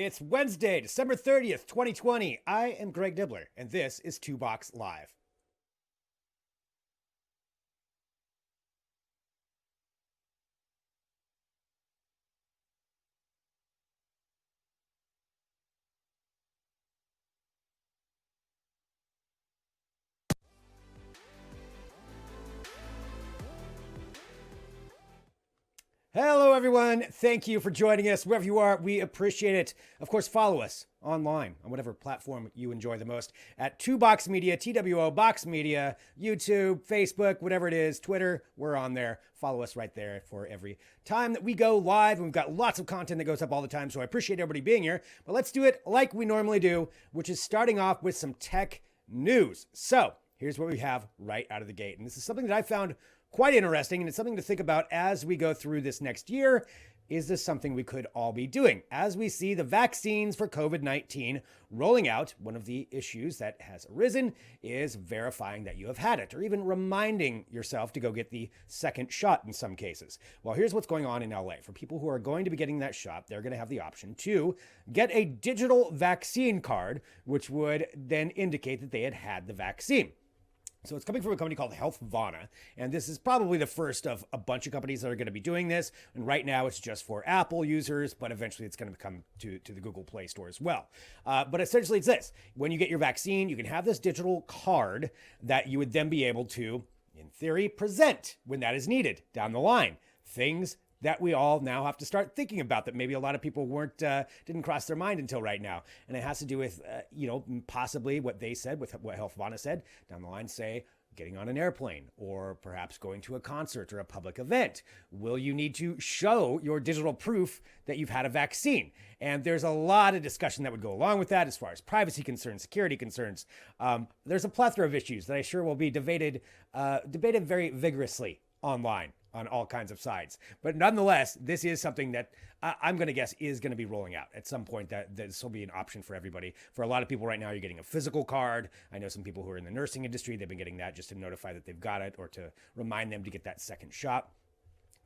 It's Wednesday, December 30th, 2020. I am Greg Dibbler, and this is Two Box Live. Hello, everyone. Thank you for joining us wherever you are. We appreciate it. Of course, follow us online on whatever platform you enjoy the most at Two Box Media, TWO Box Media, YouTube, Facebook, whatever it is, Twitter. We're on there. Follow us right there for every time that we go live. And we've got lots of content that goes up all the time. So I appreciate everybody being here. But let's do it like we normally do, which is starting off with some tech news. So here's what we have right out of the gate. And this is something that I found quite interesting, and it's something to think about as we go through this next year. Is this something we could all be doing? As we see the vaccines for COVID-19 rolling out, one of the issues that has arisen is verifying that you have had it, or even reminding yourself to go get the second shot in some cases. Well, here's what's going on in LA. For people who are going to be getting that shot, they're going to have the option to get a digital vaccine card, which would then indicate that they had had the vaccine. So it's coming from a company called Healthvana, and this is probably the first of a bunch of companies that are going to be doing this. And right now it's just for Apple users, but eventually it's going to come to the Google Play Store as well. But essentially it's this. When you get your vaccine, you can have this digital card that you would then be able to, in theory, present when that is needed down the line. Things that we all now have to start thinking about that maybe a lot of people didn't cross their mind until right now. And it has to do with, possibly what they said, with what Healthvana said down the line, say, getting on an airplane or perhaps going to a concert or a public event. Will you need to show your digital proof that you've had a vaccine? And there's a lot of discussion that would go along with that as far as privacy concerns, security concerns. There's a plethora of issues that I sure will be debated very vigorously online on all kinds of sides. But nonetheless, this is something that I'm going to guess is going to be rolling out at some point, that this will be an option for everybody. For a lot of people right now, you're getting a physical card. I know some people who are in the nursing industry, they've been getting that just to notify that they've got it or to remind them to get that second shot.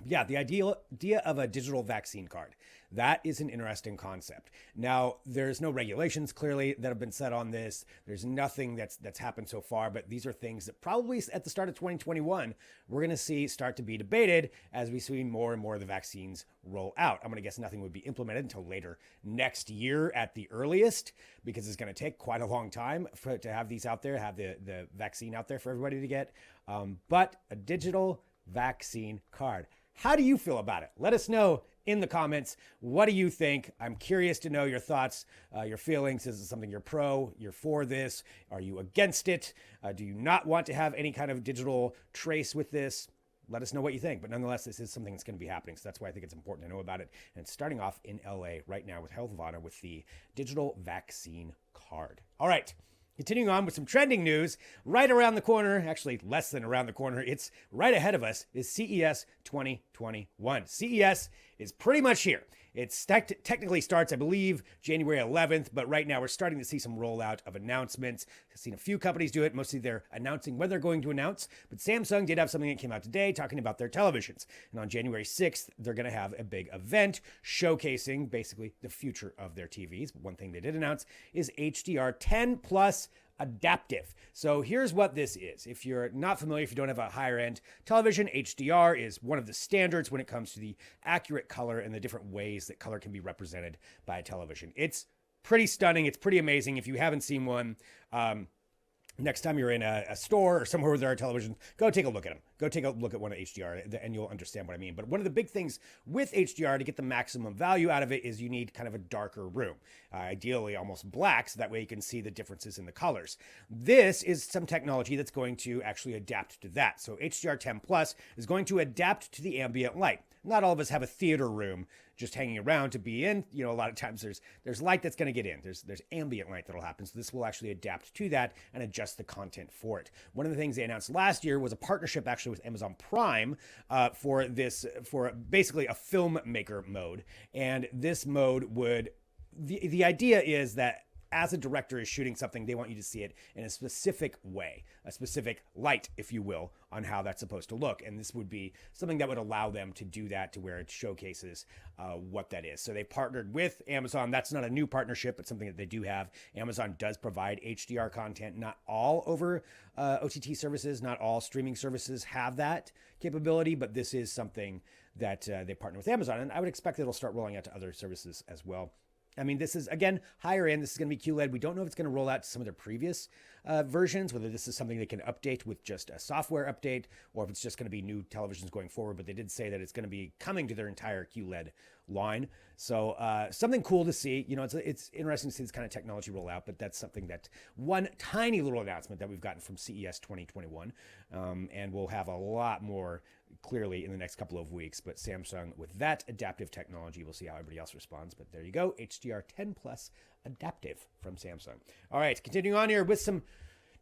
Yeah, the idea of a digital vaccine card, that is an interesting concept. Now, there's no regulations clearly that have been set on this. There's nothing that's happened so far, but these are things that probably at the start of 2021, we're going to see start to be debated as we see more and more of the vaccines roll out. I'm going to guess nothing would be implemented until later next year at the earliest, because it's going to take quite a long time to have these out there, have the vaccine out there for everybody to get. But a digital vaccine card. How do you feel about it? Let us know in the comments. What do you think? I'm curious to know your thoughts, your feelings. Is it something you're pro? You're for this? Are you against it? Do you not want to have any kind of digital trace with this? Let us know what you think. But nonetheless, this is something that's going to be happening. So that's why I think it's important to know about it. And it's starting off in LA right now with Healthvana with the digital vaccine card. All right. Continuing on with some trending news, right around the corner, actually less than around the corner, it's right ahead of us, is CES 2021. CES is pretty much here. It technically starts, I believe, January 11th, but right now we're starting to see some rollout of announcements. I've seen a few companies do it. Mostly they're announcing when they're going to announce, but Samsung did have something that came out today talking about their televisions. And on January 6th, they're going to have a big event showcasing basically the future of their TVs. One thing they did announce is HDR10 Plus Adaptive. So here's what this is. If you're not familiar, if you don't have a higher end television, HDR is one of the standards when it comes to the accurate color and the different ways that color can be represented by a television. It's pretty stunning. It's pretty amazing. If you haven't seen one, next time you're in a store or somewhere where there are televisions, go take a look at them. Go take a look at one of HDR and you'll understand what I mean. But one of the big things with HDR to get the maximum value out of it is you need kind of a darker room, ideally almost black, so that way you can see the differences in the colors. This is some technology that's going to actually adapt to that. So HDR10 Plus is going to adapt to the ambient light. Not all of us have a theater room just hanging around to be in. You know, a lot of times there's light that's going to get in. There's ambient light that'll happen. So this will actually adapt to that and adjust the content for it. One of the things they announced last year was a partnership actually with Amazon Prime for basically a filmmaker mode. And this mode would, the idea is that as a director is shooting something, they want you to see it in a specific way, a specific light, if you will, on how that's supposed to look. And this would be something that would allow them to do that, to where it showcases what that is. So they partnered with Amazon. That's not a new partnership, but something that they do have. Amazon does provide HDR content. Not all over OTT services, not all streaming services have that capability, but this is something that they partner with Amazon. And I would expect that it'll start rolling out to other services as well. I mean, this is, again, higher end. This is going to be QLED. We don't know if it's going to roll out to some of their previous versions, whether this is something they can update with just a software update, or if it's just going to be new televisions going forward. But they did say that it's going to be coming to their entire QLED line. So something cool to see. You know, it's interesting to see this kind of technology roll out, but that's something that one tiny little announcement that we've gotten from CES 2021. And we'll have a lot more clearly in the next couple of weeks. But Samsung, with that adaptive technology, we'll see how everybody else responds. But there you go, HDR10 Plus Adaptive from Samsung. All right, continuing on here with some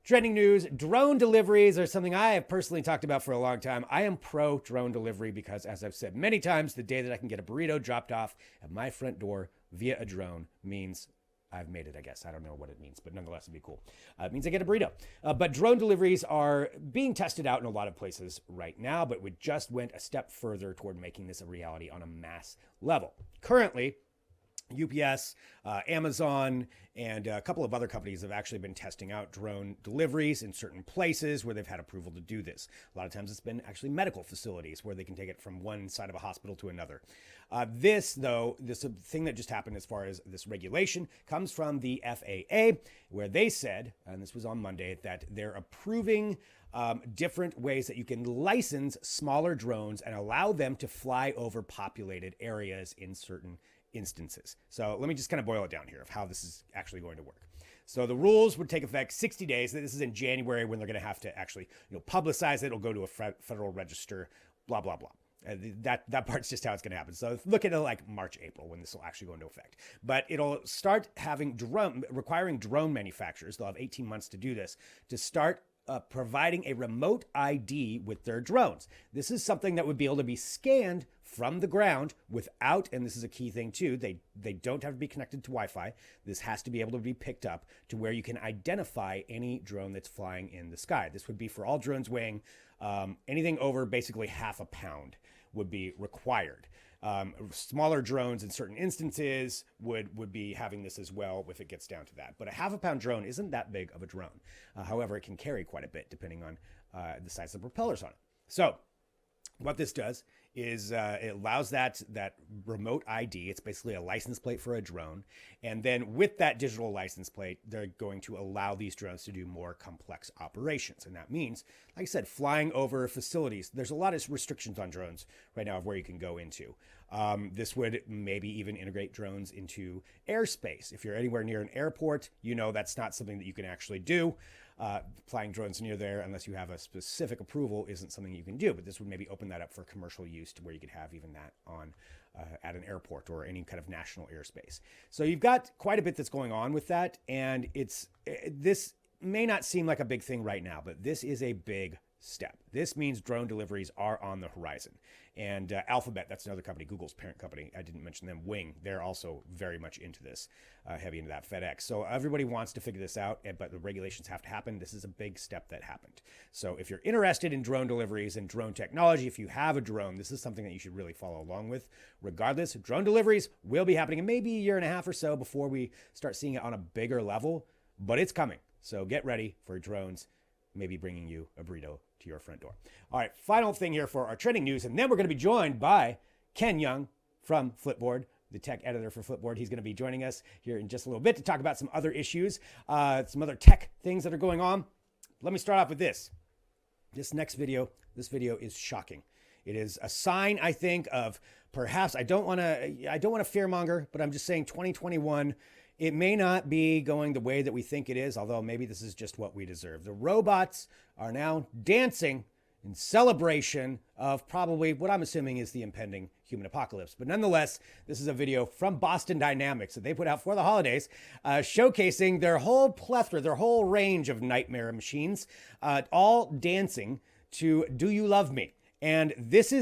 trending news. Drone deliveries are something I have personally talked about for a long time. I am pro drone delivery because, as I've said many times, the day that I can get a burrito dropped off at my front door via a drone means I've made it, I guess. I don't know what it means, but nonetheless, it'd be cool. It means I get a burrito. But drone deliveries are being tested out in a lot of places right now, but we just went a step further toward making this a reality on a mass level. Currently, UPS, Amazon, and a couple of other companies have actually been testing out drone deliveries in certain places where they've had approval to do this. A lot of times it's been actually medical facilities where they can take it from one side of a hospital to another. This thing that just happened as far as this regulation comes from the FAA, where they said, and this was on Monday, that they're approving different ways that you can license smaller drones and allow them to fly over populated areas in certain instances. So let me just kind of boil it down here of how this is actually going to work. So the rules would take effect 60 days. This is in January when they're going to have to actually, publicize it. It'll go to a federal register, blah, blah, blah. That part's just how it's going to happen. So look at it like March, April when this will actually go into effect. But it'll start requiring drone manufacturers. They'll have 18 months to do this, to start providing a remote ID with their drones. This is something that would be able to be scanned from the ground without, and this is a key thing too, they don't have to be connected to Wi-Fi. This has to be able to be picked up to where you can identify any drone that's flying in the sky. This would be for all drones weighing anything over basically half a pound would be required. Smaller drones in certain instances would be having this as well if it gets down to that. But a half a pound drone isn't that big of a drone. However, it can carry quite a bit depending on the size of the propellers on it. So what this does is it allows that remote ID. It's basically a license plate for a drone. And then with that digital license plate, they're going to allow these drones to do more complex operations. And that means, like I said, flying over facilities. There's a lot of restrictions on drones right now of where you can go into. This would maybe even integrate drones into airspace. If you're anywhere near an airport, that's not something that you can actually do. Flying drones near there, unless you have a specific approval, isn't something you can do. But this would maybe open that up for commercial use to where you could have even that on at an airport or any kind of national airspace. So you've got quite a bit that's going on with that. And this may not seem like a big thing right now, but this is a big step. This means drone deliveries are on the horizon. And Alphabet, that's another company, Google's parent company. I didn't mention them. Wing, they're also very much into this, heavy into that. FedEx. So everybody wants to figure this out, but the regulations have to happen. This is a big step that happened. So if you're interested in drone deliveries and drone technology, if you have a drone, this is something that you should really follow along with. Regardless, drone deliveries will be happening in maybe a year and a half or so before we start seeing it on a bigger level, but it's coming. So get ready for drones maybe bringing you a burrito to your front door. All right, final thing here for our trending news, and then we're going to be joined by Ken Yeung from Flipboard, the tech editor for Flipboard. He's going to be joining us here in just a little bit to talk about some other issues, some other tech things that are going on. Let me start off with this. This video is shocking. It is a sign, I think, of perhaps, I don't want to fearmonger, but I'm just saying 2021, it may not be going the way that we think it is, although maybe this is just what we deserve. The robots are now dancing in celebration of probably what I'm assuming is the impending human apocalypse. But nonetheless, this is a video from Boston Dynamics that they put out for the holidays, showcasing their whole plethora, their whole range of nightmare machines, all dancing to Do You Love Me? And this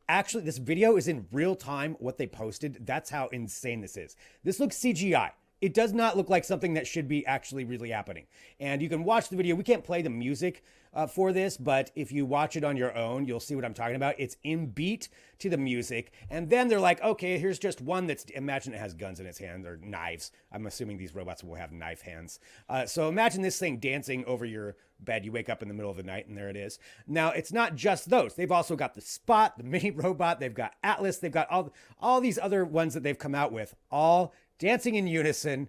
video is in real time what they posted. That's how insane this is. This looks CGI. it does not look like something that should be actually really happening. And you can watch the video. We can't play the music for this, but if you watch it on your own, you'll see what I'm talking about. It's in beat to the music. And then they're like, okay, here's just one that's, imagine it has guns in its hand or knives. I'm assuming these robots will have knife hands. So imagine this thing dancing over your bed. You wake up in the middle of the night and there it is. Now, it's not just those. They've also got the Spot, the mini robot. They've got Atlas. They've got all these other ones that they've come out with, all dancing in unison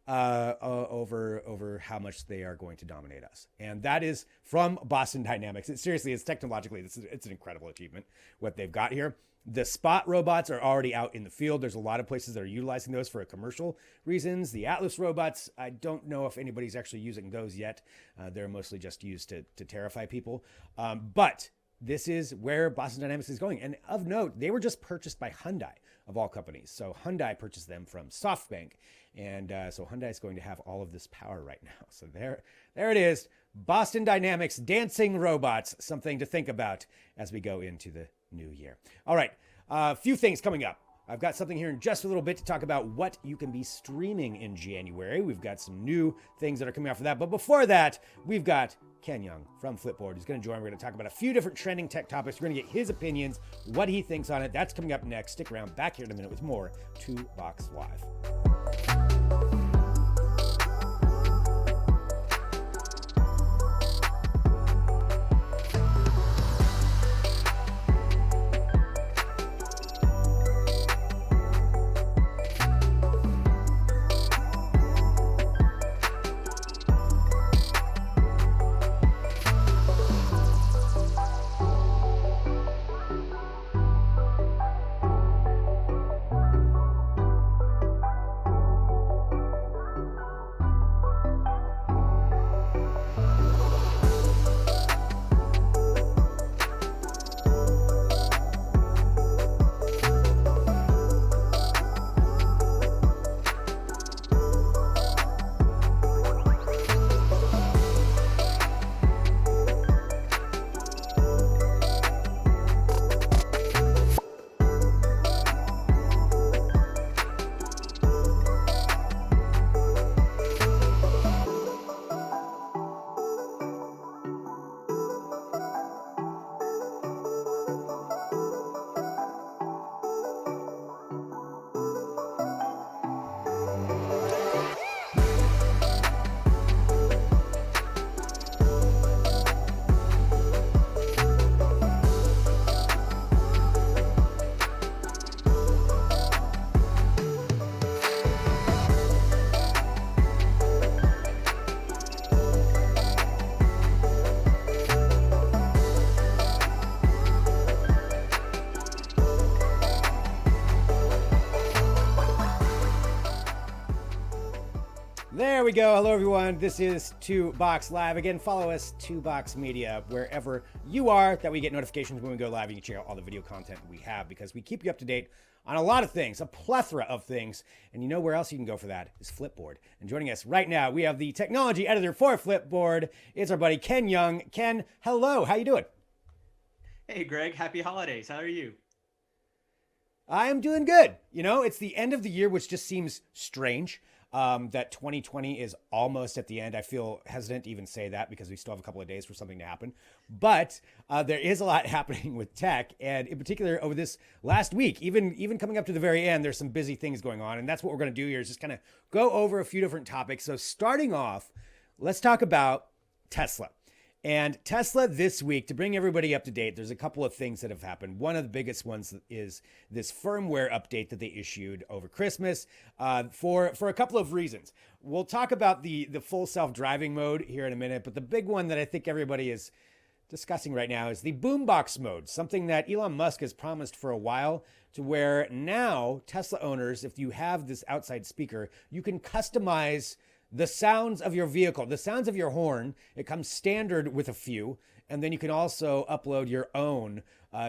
over how much they are going to dominate us. And that is from Boston Dynamics. It's technologically, it's an incredible achievement, what they've got here. The Spot robots are already out in the field. There's a lot of places that are utilizing those for commercial reasons. The Atlas robots, I don't know if anybody's actually using those yet. They're mostly just used to terrify people. But this is where Boston Dynamics is going. And of note, they were just purchased by Hyundai, of all companies. So Hyundai purchased them from SoftBank. And so Hyundai is going to have all of this power right now. So there it is. Boston Dynamics dancing robots, something to think about as we go into the new year. All right, a few things coming up. I've got something here in just a little bit to talk about what you can be streaming in January. We've got some new things that are coming out for that. But before that, we've got Ken Yeung from Flipboard. He's going to join. We're going to talk about a few different trending tech topics. We're going to get his opinions, what he thinks on it. That's coming up next. Stick around. Back here in a minute with more 2Box Live. There we go. Hello, everyone. This is 2Box Live. Again, follow us, 2Box Media, wherever you are, that we get notifications when we go live. You can check out all the video content we have because we keep you up to date on a lot of things, a plethora of things. And you know where else you can go for that is Flipboard. And joining us right now, we have the technology editor for Flipboard. It's our buddy Ken Yeung. Ken, hello. How you doing? Hey, Greg. Happy holidays. How are you? I am doing good. You know, it's the end of the year, which just seems strange. That 2020 is almost at the end. I feel hesitant to even say that because we still have a couple of days for something to happen. But there is a lot happening with tech, and in particular over this last week, even coming up to the very end, there's some busy things going on, and that's what we're going to do here is just kind of go over a few different topics. So starting off, let's talk about Tesla. And Tesla this week, to bring everybody up to date, there's a couple of things that have happened. One of the biggest ones is this firmware update that they issued over Christmas for a couple of reasons. We'll talk about the full self-driving mode here in a minute, but the big one that I think everybody is discussing right now is the Boombox Mode, something that Elon Musk has promised for a while, to where now Tesla owners, if you have this outside speaker, you can customize the sounds of your vehicle, the sounds of your horn. It comes standard with a few, and then you can also upload your own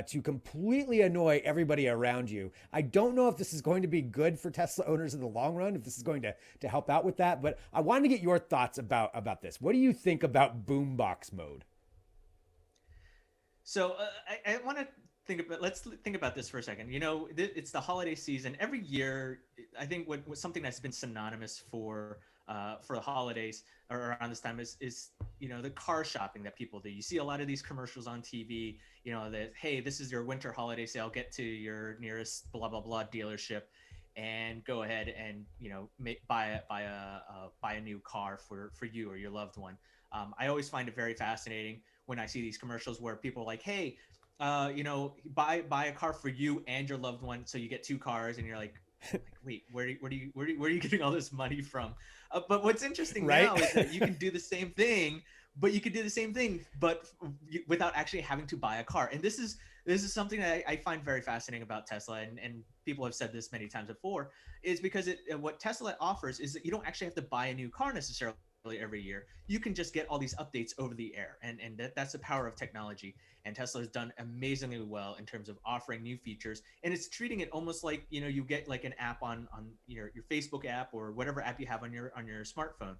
to completely annoy everybody around you. I don't know if this is going to be good for Tesla owners in the long run, if this is going to help out with that, but I wanted to get your thoughts about this. What do you think about Boombox Mode? So I want to let's think about this for a second. You know, it's the holiday season. Every year, I think what something that's been synonymous for the holidays or around this time is the car shopping that people do. You see a lot of these commercials on TV. That, hey, this is your winter holiday sale. Get to your nearest blah blah blah dealership, and go ahead and buy a new car for you or your loved one. I always find it very fascinating when I see these commercials where people are like, hey, buy a car for you and your loved one, so you get two cars, and you're like, wait, where are you getting all this money from? But what's interesting Right? now is that you can do the same thing, but without actually having to buy a car. And this is something that I find very fascinating about Tesla, and people have said this many times before, is because what Tesla offers is that you don't actually have to buy a new car necessarily every year. You can just get all these updates over the air, and that's the power of technology. And Tesla has done amazingly well in terms of offering new features, and it's treating it almost like you get like an app on your Facebook app or whatever app you have on your smartphone.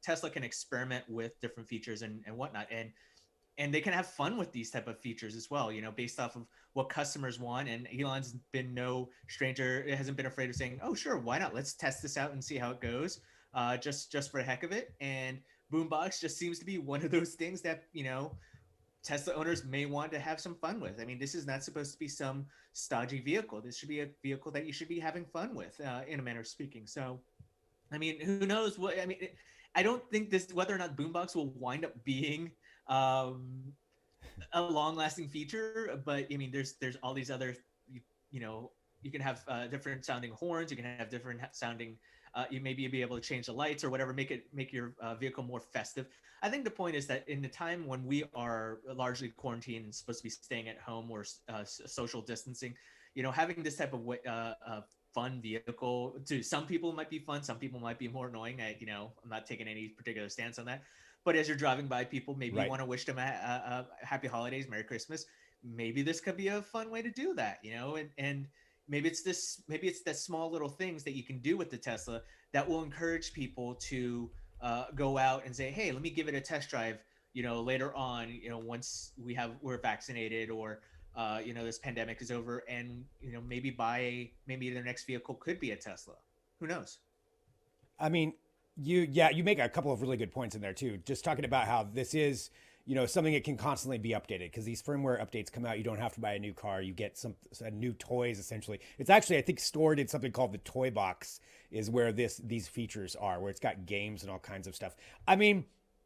Tesla can experiment with different features and whatnot, and they can have fun with these type of features as well, based off of what customers want. And Elon's been no stranger. It hasn't been afraid of saying, oh, sure, why not? Let's test this out and see how it goes, just for the heck of it. And Boombox just seems to be one of those things that, Tesla owners may want to have some fun with. I mean, this is not supposed to be some stodgy vehicle. This should be a vehicle that you should be having fun with, in a manner of speaking. So, I mean, who knows what, I mean, I don't think whether or not Boombox will wind up being a long-lasting feature, but I mean, there's all these other, you know, you can have different sounding horns, you can have different sounding, you maybe be able to change the lights or whatever, make your vehicle more festive. I think the point is that in the time when we are largely quarantined and supposed to be staying at home or social distancing, having this type of fun vehicle, to some people might be fun, some people might be more annoying. I'm not taking any particular stance on that. But as you're driving by people, maybe Right. you want to wish them a happy holidays, Merry Christmas. Maybe this could be a fun way to do that, and maybe it's that small little things that you can do with the Tesla that will encourage people to go out and say, hey, let me give it a test drive, later on, once we're vaccinated, or this pandemic is over, and maybe their next vehicle could be a Tesla. Who knows? I mean, you make a couple of really good points in there too. Just talking about how this is, something that can constantly be updated, because these firmware updates come out. You don't have to buy a new car. You get some new toys essentially. It's actually, I think, stored in something called the toy box is where these features are, where it's got games and all kinds of stuff. I mean,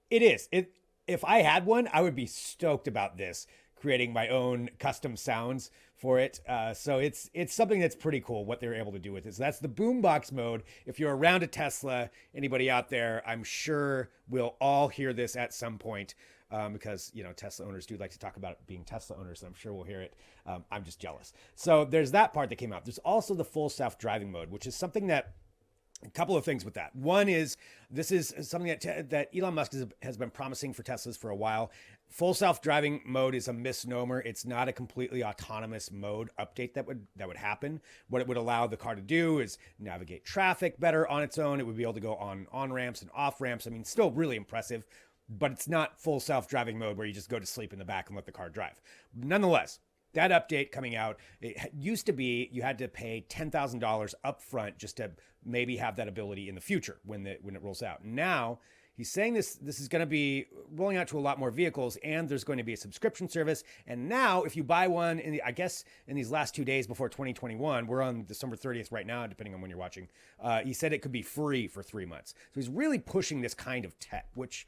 if I had one, I would be stoked about this, creating my own custom sounds for it. So it's something that's pretty cool what they're able to do with it. So that's the Boombox Mode. If you're around a Tesla, anybody out there, I'm sure we'll all hear this at some point, because Tesla owners do like to talk about being Tesla owners. So I'm sure we'll hear it. I'm just jealous. So there's that part that came out. There's also the full self-driving mode, which is something that, a couple of things with that. One is, this is something that Elon Musk has been promising for Teslas for a while. Full self-driving mode is a misnomer. It's not a completely autonomous mode update that would happen. What it would allow the car to do is navigate traffic better on its own. It would be able to go on ramps and off ramps. I mean, still really impressive, but it's not full self-driving mode where you just go to sleep in the back and let the car drive. Nonetheless, that update coming out, it used to be you had to pay $10,000 up front just to maybe have that ability in the future when it rolls out. Now, he's saying this is going to be rolling out to a lot more vehicles, and there's going to be a subscription service. And now, if you buy one, I guess in these last 2 days before 2021, we're on December 30th right now, depending on when you're watching, he said it could be free for 3 months. So he's really pushing this kind of tech, which,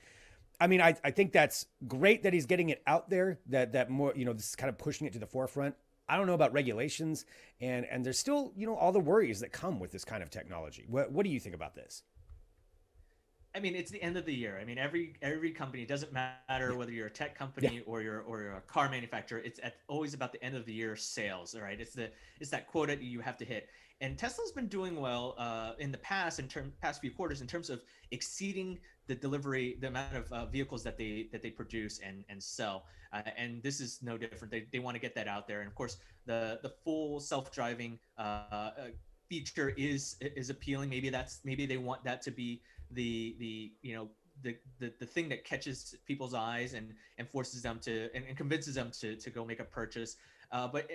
I mean, I think that's great that he's getting it out there, that more, this is kind of pushing it to the forefront. I don't know about regulations, and there's still, all the worries that come with this kind of technology. What do you think about this? I mean, it's the end of the year. I mean, every company, it doesn't matter whether you're a tech company or you're a car manufacturer. It's always about the end of the year sales, right? It's that quota that you have to hit. And Tesla's been doing well in the past few quarters in terms of exceeding the amount of vehicles that they produce and sell. And this is no different. They want to get that out there. And of course, the full self-driving feature is appealing. Maybe they want that to be the the thing that catches people's eyes and forces them to and convinces them to go make a purchase. But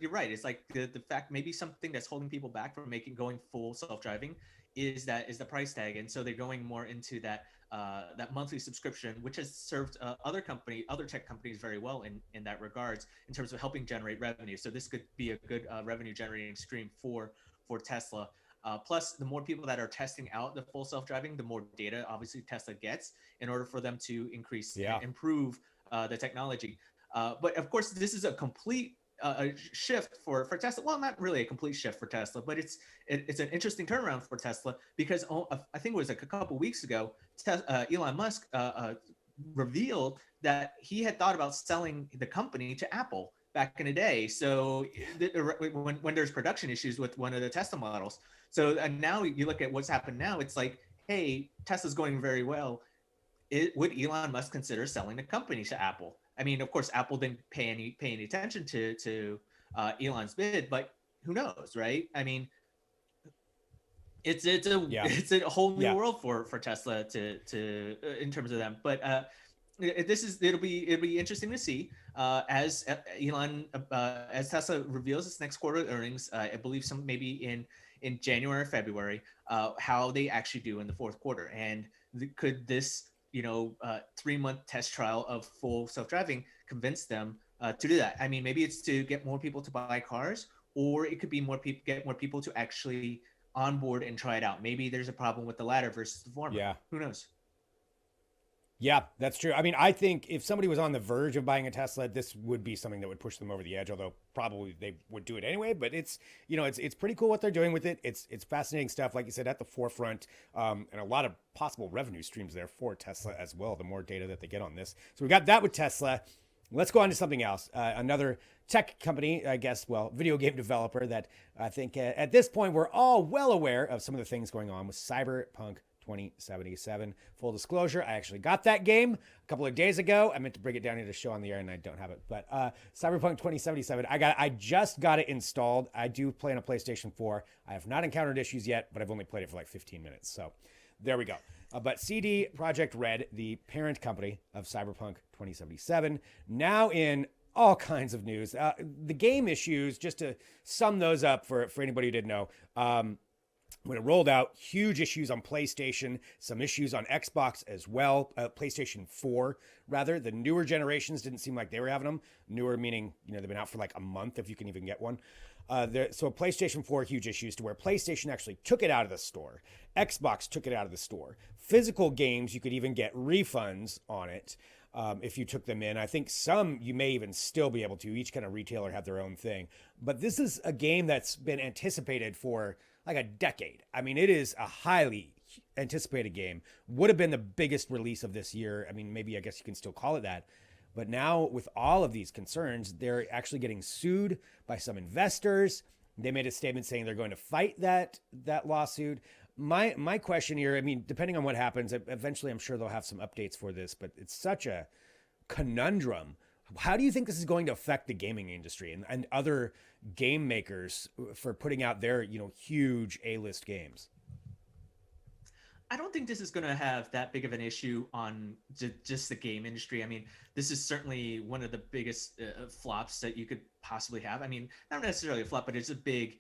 you're right. It's like the fact maybe something that's holding people back from going full self-driving is the price tag, and so they're going more into that monthly subscription, which has served other tech companies very well in that regards in terms of helping generate revenue. So this could be a good revenue generating stream for Tesla. Plus, the more people that are testing out the full self-driving, the more data obviously Tesla gets in order for them to improve the technology. But of course, this is a complete shift for Tesla. Well, not really a complete shift for Tesla, but it's an interesting turnaround for Tesla because I think it was like a couple weeks ago, Elon Musk revealed that he had thought about selling the company to Apple back in the day. So when there's production issues with one of the Tesla models. So and now you look at what's happened now, it's like, hey, Tesla's going very well. Would Elon Musk consider selling the company to Apple? I mean, of course, Apple didn't pay any attention to Elon's bid, but who knows, right? I mean, it's a whole new world for Tesla to in terms of them. But it'll be interesting to see as as Tesla reveals its next quarter earnings. I believe maybe in January or February, how they actually do in the fourth quarter, and could this 3-month test trial of full self-driving convince them to do that? I mean, maybe it's to get more people to buy cars, or it could be get more people to actually onboard and try it out. Maybe there's a problem with the latter versus the former. Yeah. Who knows? Yeah, that's true. I mean, I think if somebody was on the verge of buying a Tesla, this would be something that would push them over the edge, although probably they would do it anyway. But it's pretty cool what they're doing with it. It's fascinating stuff, like you said, at the forefront, and a lot of possible revenue streams there for Tesla as well, the more data that they get on this. So we got that with Tesla. Let's go on to something else. Another tech company, I guess, video game developer that I think at this point we're all well aware of some of the things going on with Cyberpunk 2077. Full disclosure, I actually got that game a couple of days ago. I meant to bring it down here to show on the air and I don't have it. But Cyberpunk 2077, I just got it installed. I do play on a PlayStation 4. I have not encountered issues yet, but I've only played it for like 15 minutes. So there we go. But CD Projekt Red, the parent company of Cyberpunk 2077, now in all kinds of news. The game issues, just to sum those up for anybody who didn't know, when it rolled out, huge issues on PlayStation, some issues on Xbox as well. PlayStation 4, rather. The newer generations didn't seem like they were having them. Newer meaning, they've been out for like a month, if you can even get one. So PlayStation 4, huge issues to where PlayStation actually took it out of the store. Xbox took it out of the store. Physical games, you could even get refunds on it if you took them in. I think some you may even still be able to. Each kind of retailer have their own thing. But this is a game that's been anticipated for like a decade. I mean, it is a highly anticipated game. Would have been the biggest release of this year. I mean, maybe I guess you can still call it that. But now with all of these concerns, they're actually getting sued by some investors. They made a statement saying they're going to fight that lawsuit. My question here, I mean, depending on what happens, eventually I'm sure they'll have some updates for this, but it's such a conundrum. How do you think this is going to affect the gaming industry and other game makers for putting out their, huge A-list games? I don't think this is going to have that big of an issue on just the game industry. I mean, this is certainly one of the biggest flops that you could possibly have. I mean, not necessarily a flop, but it's a big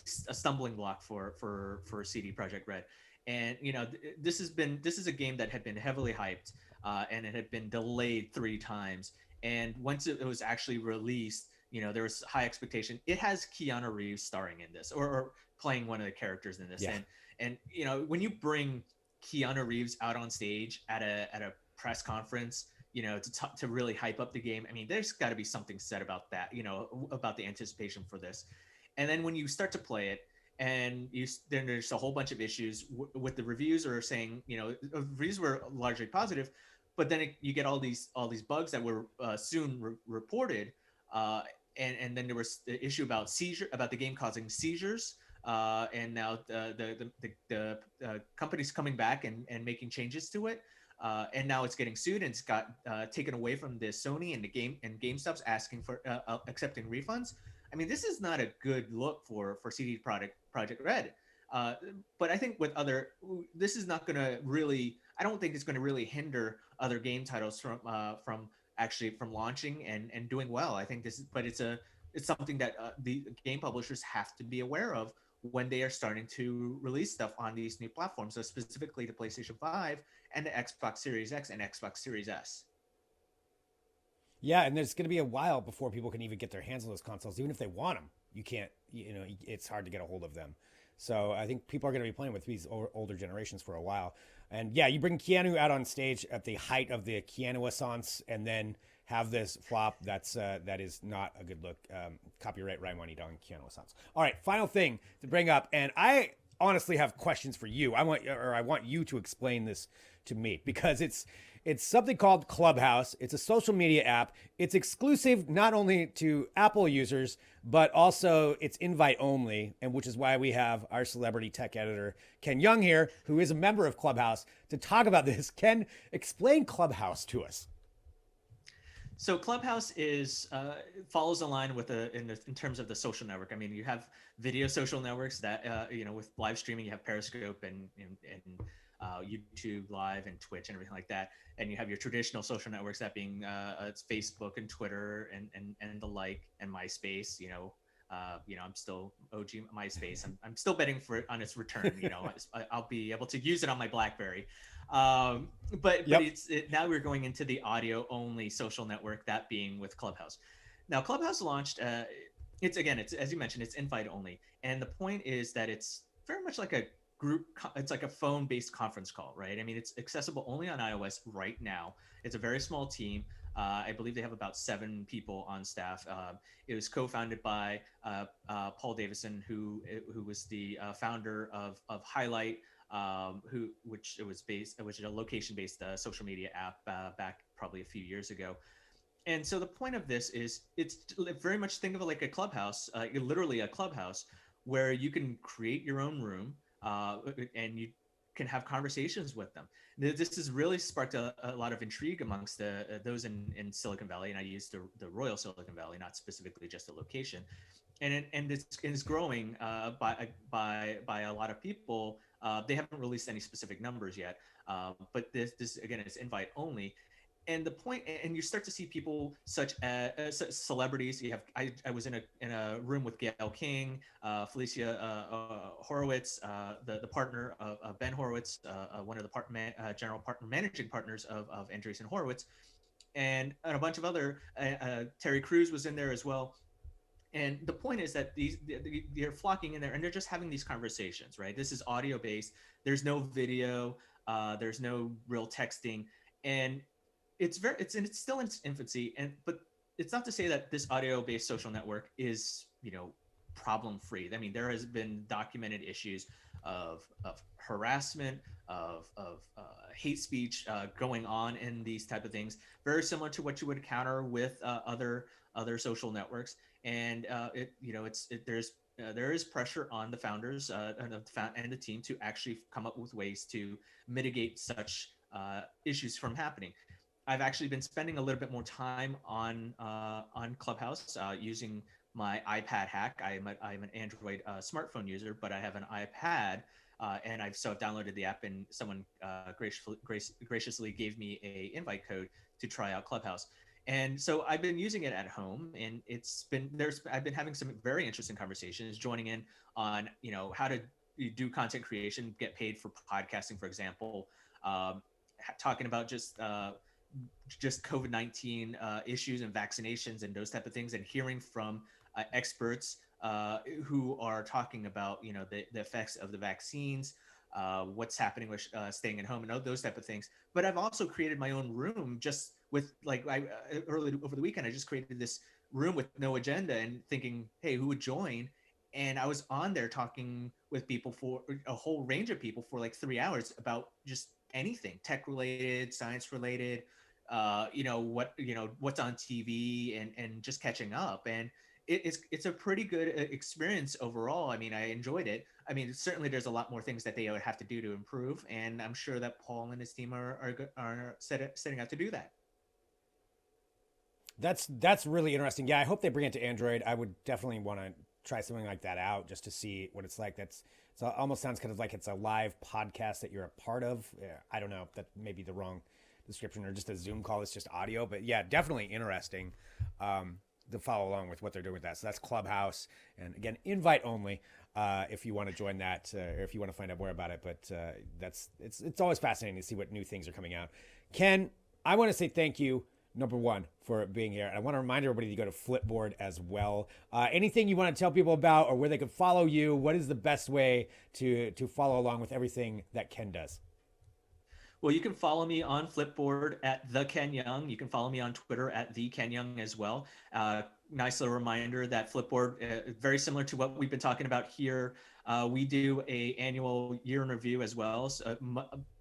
stumbling block for CD Projekt Red. And this is a game that had been heavily hyped, and it had been delayed 3 times. And once it was actually released, there was high expectation. It has Keanu Reeves starring in this, or playing one of the characters in this. Yeah. And when you bring Keanu Reeves out on stage at a press conference, to really hype up the game, I mean, there's got to be something said about that, about the anticipation for this. And then when you start to play it, and then there's a whole bunch of issues with the reviews, are saying, reviews were largely positive, but then you get all these bugs that were soon reported, and then there was the issue about the game causing seizures. And now the company's coming back and making changes to it, and now it's getting sued and it's got taken away from the Sony and the GameStop's asking for accepting refunds. I mean, this is not a good look for CD Projekt Red. Uh, but I think with other, this is not going to really. I don't think it's going to really hinder other game titles from actually from launching and doing well. I think this, but it's something that the game publishers have to be aware of when they are starting to release stuff on these new platforms. So specifically the PlayStation 5 and the Xbox Series X and Xbox Series S. Yeah, and there's going to be a while before people can even get their hands on those consoles, even if they want them. You can't, you know, it's hard to get a hold of them. So I think people are going to be playing with these older generations for a while. And yeah, you bring Keanu out on stage at the height of the Keanu-essence, and then have this flop. That is not a good look. Copyright Raimoni on Keanu-essence. All right, final thing to bring up, and I honestly have questions for you. I want you to explain this to me, because it's something called Clubhouse. It's a social media app. It's exclusive not only to Apple users, but also it's invite only, and which is why we have our celebrity tech editor, Ken Yeung, here, who is a member of Clubhouse, to talk about this. Ken, explain Clubhouse to us. So Clubhouse is follows a line with in terms of the social network. I mean, you have video social networks that with live streaming, you have Periscope and YouTube Live and Twitch and everything like that, and you have your traditional social networks, that being it's Facebook and Twitter and the like, and MySpace. I'm still OG MySpace. I'm still betting for it on its return. I'll be able to use it on my BlackBerry. But now we're going into the audio only social network, that being with Clubhouse. Now Clubhouse launched. It's as you mentioned, it's invite only, and the point is that it's very much like a group. It's like a phone based conference call, right? I mean, it's accessible only on iOS right now. It's a very small team. I believe they have about 7 people on staff. It was co-founded by Paul Davison, who was the founder of Highlight, which is a location-based social media app back probably a few years ago. And so the point of this is, it's very much, think of it like a clubhouse, literally a clubhouse, where you can create your own room and you can have conversations with them. This has really sparked a lot of intrigue amongst those in Silicon Valley, and I use the Royal Silicon Valley, not specifically just the location. And it's growing by a lot of people. They haven't released any specific numbers yet, but this again is invite only. And the point, and you start to see people such as celebrities. You have, I was in a room with Gail King, Felicia Horowitz, the partner of Ben Horowitz, one of the general partner managing partners of Andreessen Horowitz, and a bunch of other. Terry Crews was in there as well. And the point is that they're flocking in there, and they're just having these conversations, right? This is audio based. There's no video. There's no real texting, and it's still in its infancy. But it's not to say that this audio-based social network is problem free. I mean, there has been documented issues of harassment, of hate speech going on in these type of things, very similar to what you would encounter with other social networks. And there is pressure on the founders and the team to actually come up with ways to mitigate such issues from happening. I've actually been spending a little bit more time on Clubhouse using my iPad hack. I'm an Android smartphone user, but I have an iPad, and I've downloaded the app, and someone graciously gave me a invite code to try out Clubhouse. And so I've been using it at home, and I've been having some very interesting conversations, joining in on how to do content creation, get paid for podcasting, for example, talking about just COVID-19 issues and vaccinations and those type of things, and hearing from experts who are talking about the effects of the vaccines, what's happening with staying at home, and those type of things. But I've also created my own room, just with early over the weekend. I just created this room with no agenda and thinking, hey, who would join? And I was on there talking with people, for a whole range of people, for like 3 hours about just anything tech related, science related, what's on TV, and just catching up. And it's a pretty good experience overall. I mean, I enjoyed it. I mean, certainly there's a lot more things that they would have to do to improve, and I'm sure that Paul and his team are setting out to do that. That's really interesting. Yeah, I hope they bring it to Android. I would definitely want to try something like that out, just to see what it's like. So it almost sounds kind of like it's a live podcast that you're a part of. Yeah, I don't know. That may be the wrong description, or just a Zoom call. It's just audio. But yeah, definitely interesting to follow along with what they're doing with that. So that's Clubhouse. And again, invite only if you want to join that, or if you want to find out more about it. But it's always fascinating to see what new things are coming out. Ken, I want to say thank you, number one, for being here. And I want to remind everybody to go to Flipboard as well. Anything you want to tell people about, or where they can follow you, what is the best way to follow along with everything that Ken does? Well, you can follow me on Flipboard at the Ken Yeung. You can follow me on Twitter at the Ken Yeung as well. Nice little reminder that Flipboard, very similar to what we've been talking about here. We do a annual year in review as well. So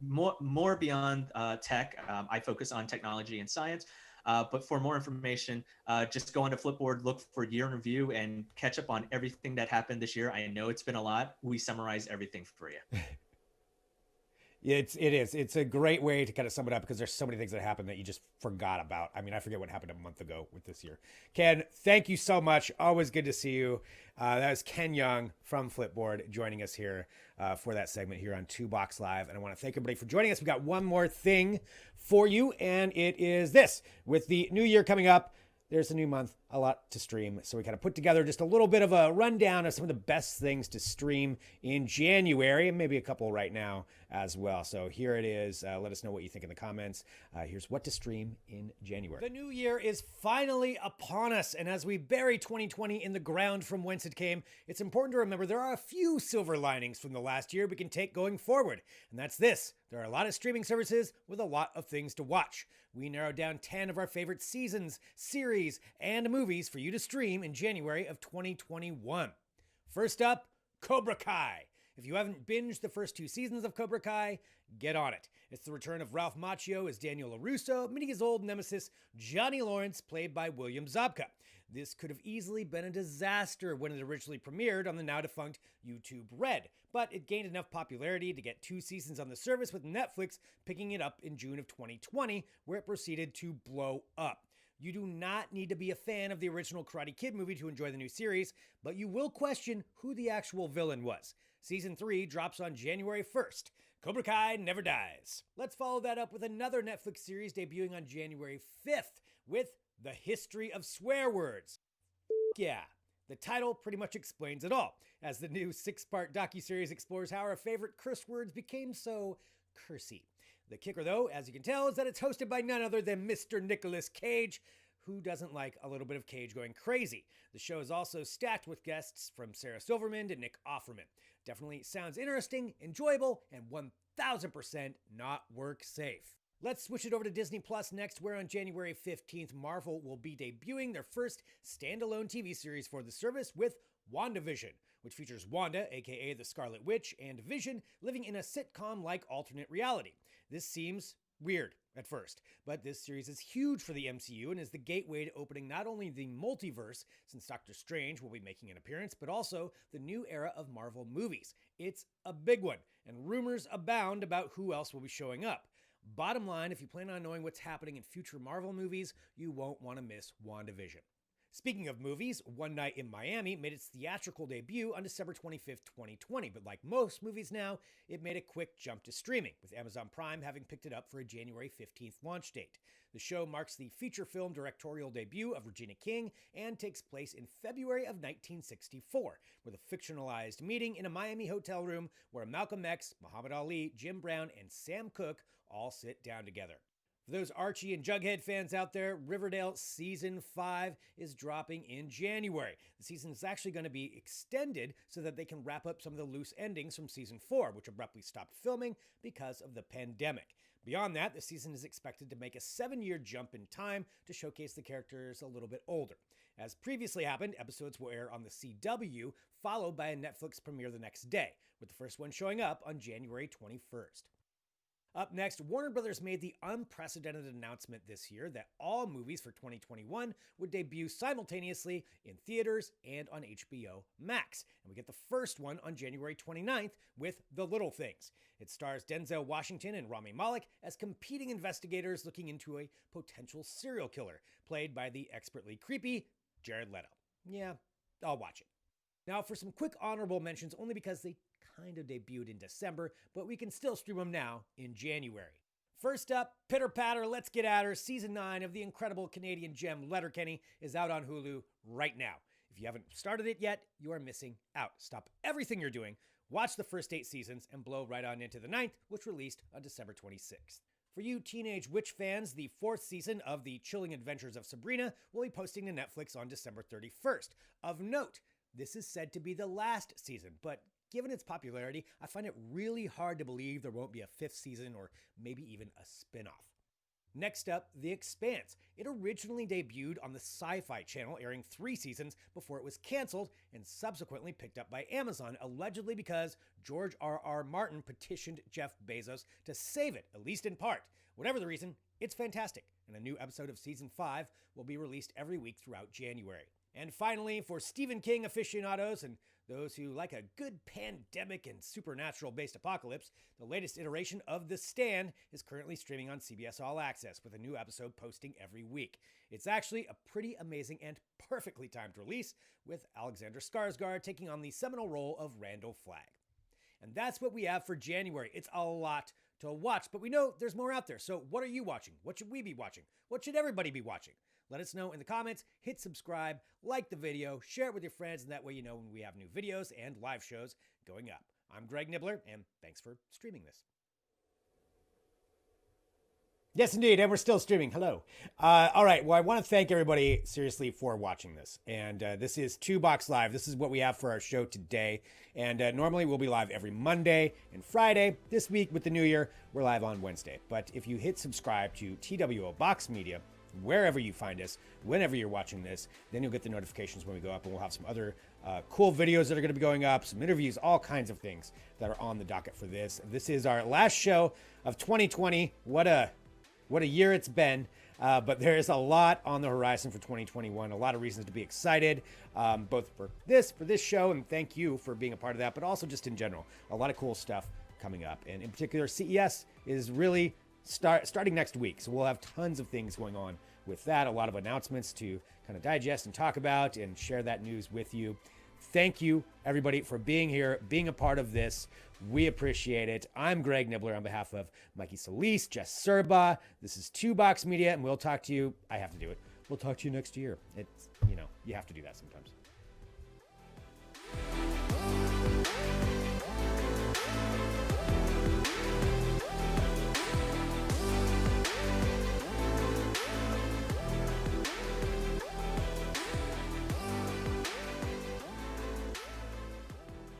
more beyond tech. I focus on technology and science. But for more information, just go onto Flipboard, look for year in review, and catch up on everything that happened this year. I know it's been a lot. We summarize everything for you. It is. It's a great way to kind of sum it up, because there's so many things that happen that you just forgot about. I mean, I forget what happened a month ago with this year. Ken, thank you so much. Always good to see you. That was Ken Yeung from Flipboard joining us here for that segment here on 2Box Live. And I want to thank everybody for joining us. We got one more thing for you, and it is this. With the new year coming up, there's a new month, a lot to stream. So we kind of put together just a little bit of a rundown of some of the best things to stream in January, and maybe a couple right now as well. So here it is. Let us know what you think in the comments. Here's what to stream in January. The new year is finally upon us. And as we bury 2020 in the ground from whence it came, it's important to remember there are a few silver linings from the last year we can take going forward. And that's this. There are a lot of streaming services with a lot of things to watch. We narrowed down 10 of our favorite seasons, series, and movies for you to stream in January of 2021. First up, Cobra Kai. If you haven't binged the first 2 seasons of Cobra Kai, get on it. It's the return of Ralph Macchio as Daniel LaRusso, meeting his old nemesis, Johnny Lawrence, played by William Zabka. This could have easily been a disaster when it originally premiered on the now-defunct YouTube Red, but it gained enough popularity to get 2 seasons on the service, with Netflix picking it up in June of 2020, where it proceeded to blow up. You do not need to be a fan of the original Karate Kid movie to enjoy the new series, but you will question who the actual villain was. Season 3 drops on January 1st. Cobra Kai never dies. Let's follow that up with another Netflix series debuting on January 5th with The History of Swear Words. Yeah, the title pretty much explains it all, as the new 6-part docuseries explores how our favorite curse words became so cursy. The kicker, though, as you can tell, is that it's hosted by none other than Mr. Nicolas Cage. Who doesn't like a little bit of Cage going crazy? The show is also stacked with guests from Sarah Silverman to Nick Offerman. Definitely sounds interesting, enjoyable, and 1000% not work safe. Let's switch it over to Disney Plus next, where on January 15th, Marvel will be debuting their first standalone TV series for the service with Wandavision, which features Wanda, aka the Scarlet Witch, and Vision living in a sitcom-like alternate reality. This seems weird at first, but this series is huge for the MCU and is the gateway to opening not only the multiverse, since Doctor Strange will be making an appearance, but also the new era of Marvel movies. It's a big one, and rumors abound about who else will be showing up. Bottom line, if you plan on knowing what's happening in future Marvel movies, you won't want to miss WandaVision. Speaking of movies, One Night in Miami made its theatrical debut on December 25th, 2020, but like most movies now, it made a quick jump to streaming, with Amazon Prime having picked it up for a January 15th launch date. The show marks the feature film directorial debut of Regina King and takes place in February of 1964, with a fictionalized meeting in a Miami hotel room where Malcolm X, Muhammad Ali, Jim Brown, and Sam Cooke all sit down together. For those Archie and Jughead fans out there, Riverdale Season 5 is dropping in January. The season is actually going to be extended so that they can wrap up some of the loose endings from Season 4, which abruptly stopped filming because of the pandemic. Beyond that, the season is expected to make a 7-year jump in time to showcase the characters a little bit older. As previously happened, episodes will air on the CW, followed by a Netflix premiere the next day, with the first one showing up on January 21st. Up next, Warner Brothers made the unprecedented announcement this year that all movies for 2021 would debut simultaneously in theaters and on HBO Max. And we get the first one on January 29th with The Little Things. It stars Denzel Washington and Rami Malek as competing investigators looking into a potential serial killer, played by the expertly creepy Jared Leto. Yeah, I'll watch it. Now for some quick honorable mentions, only because they kind of debuted in December, but we can still stream them now in January. First up, Pitter Patter, Let's Get At Her. Season 9 of the incredible Canadian gem Letterkenny is out on Hulu right now. If you haven't started it yet, you are missing out. Stop everything you're doing, watch the first 8 seasons, and blow right on into the 9th, which released on December 26th. For you Teenage Witch fans, the 4th season of The Chilling Adventures of Sabrina will be posting to Netflix on December 31st. Of note, this is said to be the last season, but given its popularity, I find it really hard to believe there won't be a 5th season or maybe even a spin-off. Next up, The Expanse. It originally debuted on the Sci-Fi Channel, airing 3 seasons before it was canceled and subsequently picked up by Amazon, allegedly because George R.R. Martin petitioned Jeff Bezos to save it, at least in part. Whatever the reason, it's fantastic, and a new episode of Season 5 will be released every week throughout January. And finally, for Stephen King aficionados and those who like a good pandemic and supernatural-based apocalypse, the latest iteration of The Stand is currently streaming on CBS All Access, with a new episode posting every week. It's actually a pretty amazing and perfectly timed release, with Alexander Skarsgård taking on the seminal role of Randall Flagg. And that's what we have for January. It's a lot to watch, but we know there's more out there. So what are you watching? What should we be watching? What should everybody be watching? Let us know in the comments, hit subscribe, like the video, share it with your friends, and that way you know when we have new videos and live shows going up. I'm Greg Nibbler, and thanks for streaming this. Yes, indeed, and we're still streaming. Hello. All right, well, I want to thank everybody, seriously, for watching this. And this is 2Box Live. This is what we have for our show today. And normally we'll be live every Monday and Friday. This week, with the new year, we're live on Wednesday. But if you hit subscribe to TWO Box Media, wherever you find us, whenever you're watching this, then you'll get the notifications when we go up, and we'll have some other cool videos that are going to be going up, some interviews, all kinds of things that are on the docket for this. This is our last show of 2020. What a year it's been, but there is a lot on the horizon for 2021, a lot of reasons to be excited, both for this show, and thank you for being a part of that, but also just in general, a lot of cool stuff coming up. And in particular, CES is really starting next week. So we'll have tons of things going on with that, a lot of announcements to kind of digest and talk about and share that news with you. Thank you, everybody, for being here, being a part of this. We appreciate it. I'm Greg Nibbler on behalf of Mikey Solis, Jess Serba. This is 2Box Media, and we'll talk to you. I have to do it. We'll talk to you next year. It's, you have to do that sometimes.